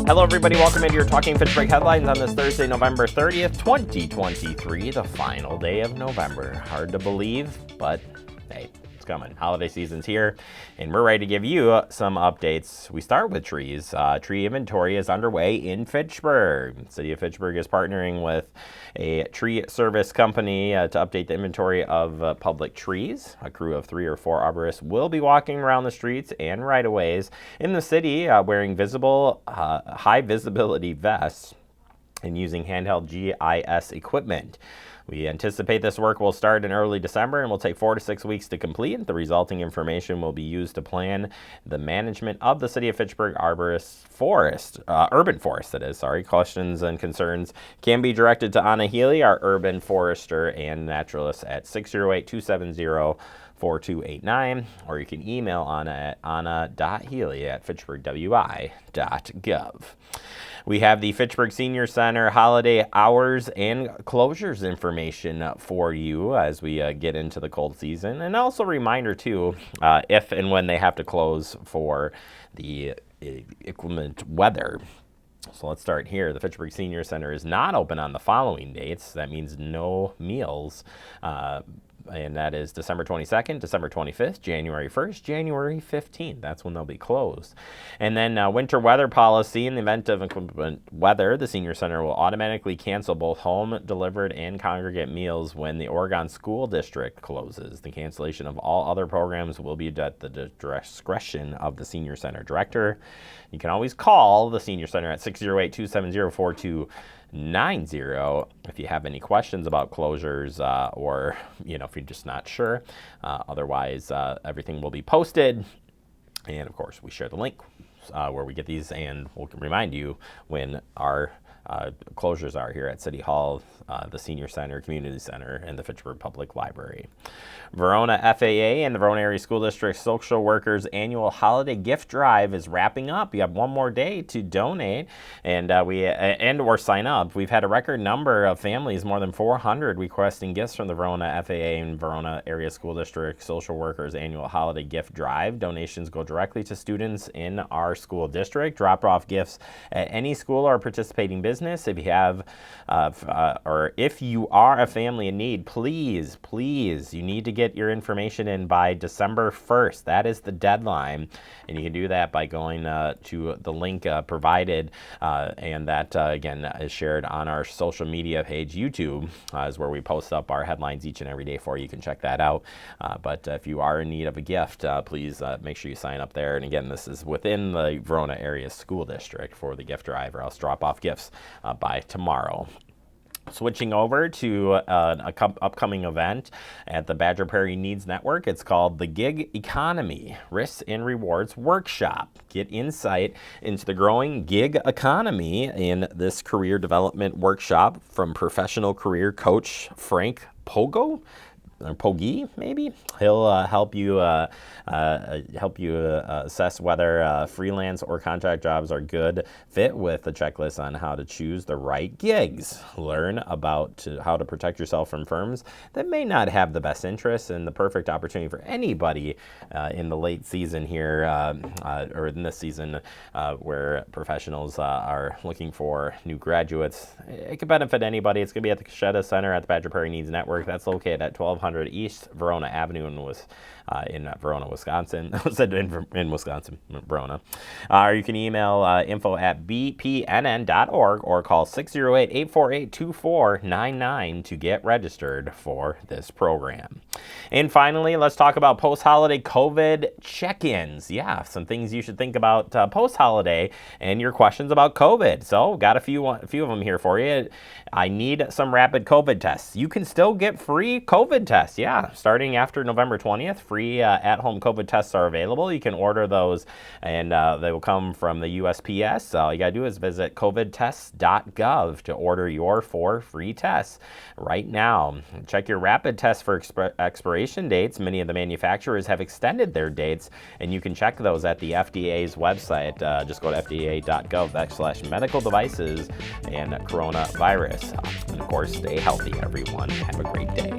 Hello, everybody. Welcome into your Talking Fitchburg headlines on this Thursday, November 30th, 2023, the final day of November. Hard to believe, but hey, it's coming. Holiday season's here, and we're ready to give you some updates. We start with trees. Tree inventory is underway in Fitchburg. The City of Fitchburg is partnering with a tree service company to update the inventory of public trees. A crew of 3 or 4 arborists will be walking around the streets and right-of-ways in the city wearing visible, high visibility vests and using handheld GIS equipment. We anticipate this work will start in early December and will take 4 to 6 weeks to complete. The resulting information will be used to plan the management of the City of Fitchburg urban forest, Questions and concerns can be directed to Anna Healy, our urban forester and naturalist, at 608-270-4289, or you can email Anna at anna.healy@fitchburgwi.gov. We have the Fitchburg Senior Center holiday hours and closures information for you as we get into the cold season. And also a reminder, too, if and when they have to close for the inclement weather. So let's start here. The Fitchburg Senior Center is not open on the following dates. That means no meals. And that is December 22nd, December 25th, January 1st, January 15th. That's when they'll be closed. And then winter weather policy. In the event of inclement weather, the Senior Center will automatically cancel both home delivered and congregate meals when the Oregon School District closes. The cancellation of all other programs will be at the discretion of the Senior Center director. You can always call the Senior Center at 608-270-4290 if you have any questions about closures or if you're just not sure. Otherwise, everything will be posted, and of course we share the link where we get these, and we'll remind you when our closures are here at City Hall, the Senior Center, Community Center, and the Fitchburg Public Library. Verona FAA and the Verona Area School District Social Workers Annual Holiday Gift Drive is wrapping up. You have one more day to donate and or sign up. We've had a record number of families, more than 400, requesting gifts from the Verona FAA and Verona Area School District Social Workers Annual Holiday Gift Drive. Donations go directly to students in our school district. Drop off gifts at any school or participating business. If you have or if you are a family in need, please, you need to get your information in by December 1st. That is the deadline, and you can do that by going to the link provided, and that again is shared on our social media page. YouTube is where we post up our headlines each and every day for you. You can check that out. But if you are in need of a gift, please make sure you sign up there. And again, this is within the Verona Area School District for the gift drive, or else drop off gifts by tomorrow. Switching over to an upcoming event at the Badger Prairie Needs Network. It's called the Gig Economy Risks and Rewards Workshop. Get insight into the growing gig economy in this career development workshop from professional career coach Frank Pogo. Or Pogi, maybe. He'll help you assess whether freelance or contract jobs are good fit with a checklist on how to choose the right gigs. Learn about how to protect yourself from firms that may not have the best interests, and the perfect opportunity for anybody in the late season here, or in this season where professionals are looking for new graduates. It could benefit anybody. It's going to be at the Kasheta Center at the Badger Prairie Needs Network. That's located at 1200 East Verona Avenue in Verona, Wisconsin. I said in Wisconsin, Verona. Or you can email info@bpnn.org or call 608-848-2499 to get registered for this program. And finally, let's talk about post-holiday COVID check-ins. Yeah, some things you should think about post-holiday and your questions about COVID. So, got a few of them here for you. I need some rapid COVID tests. You can still get free COVID tests. Yeah, starting after November 20th, free at-home COVID tests are available. You can order those, and they will come from the USPS. All you got to do is visit covidtests.gov to order your 4 free tests right now. Check your rapid tests for expiration dates. Many of the manufacturers have extended their dates, and you can check those at the FDA's website. Just go to fda.gov/medical devices and coronavirus. And of course, stay healthy, everyone. Have a great day.